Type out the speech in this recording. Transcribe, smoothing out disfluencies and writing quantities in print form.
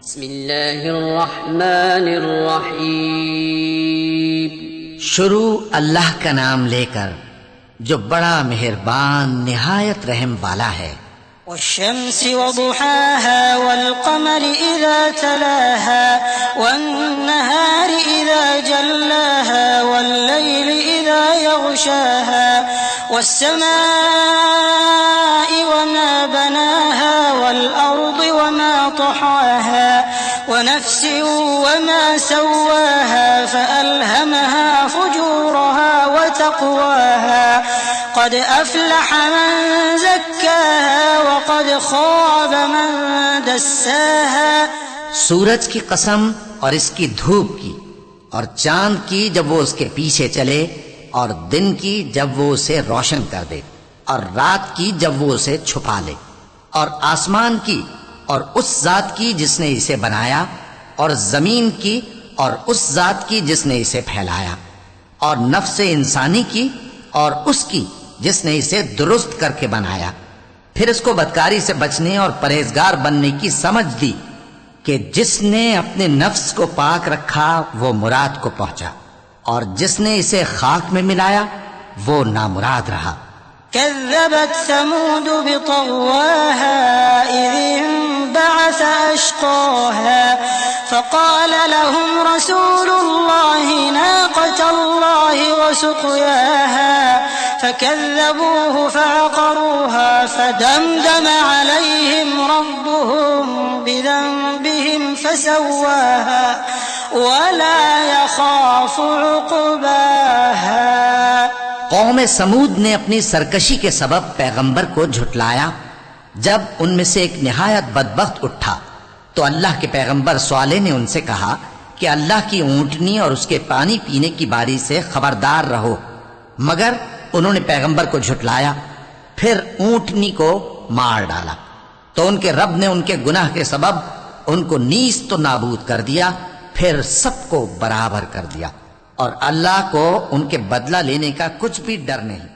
بسم اللہ الرحمن الرحیم. شروع اللہ کا نام لے کر جو بڑا مہربان نہایت رحم والا ہے. والشمس وضحاها والقمر إذا تلاها والنهار إذا جلاها والليل إذا يغشاها والسماء وما بناها والأرض وما طحاها ونفس وما سواها فألهمها فجورها وتقواها قد أفلح من زكاها وقد خاب من دساها. سورج کی قسم اور اس کی دھوپ کی اور چاند کی جب وہ اس کے پیچھے چلے اور دن کی جب وہ اسے روشن کر دے اور رات کی جب وہ اسے چھپا لے اور آسمان کی اور اس ذات کی جس نے اسے بنایا اور زمین کی اور اس ذات کی جس نے اسے پھیلایا اور نفس انسانی کی اور اس کی جس نے اسے درست کر کے بنایا. پھر اس کو بدکاری سے بچنے اور پرہیزگار بننے کی سمجھ دی کہ جس نے اپنے نفس کو پاک رکھا وہ مراد کو پہنچا اور جس نے اسے خاک میں ملایا وہ نامراد رہا. كذبت ثمود بطغواها إذ انبعث أشقاها فقال لهم رسول الله ناقة الله وسقياها فكذبوه فعقروها فدمدم عليهم ربهم بذنبهم فسواها ولا يخاف عقباها. قوم سمود نے اپنی سرکشی کے سبب پیغمبر کو جھٹلایا. جب ان میں سے ایک نہایت بدبخت اٹھا تو اللہ کے پیغمبر صالح نے ان سے کہا کہ اللہ کی اونٹنی اور اس کے پانی پینے کی باری سے خبردار رہو. مگر انہوں نے پیغمبر کو جھٹلایا. پھر اونٹنی کو مار ڈالا تو ان کے رب نے ان کے گناہ کے سبب ان کو نیست و نابود کر دیا. پھر سب کو برابر کر دیا اور اللہ کو ان کے بدلہ لینے کا کچھ بھی ڈر نہیں.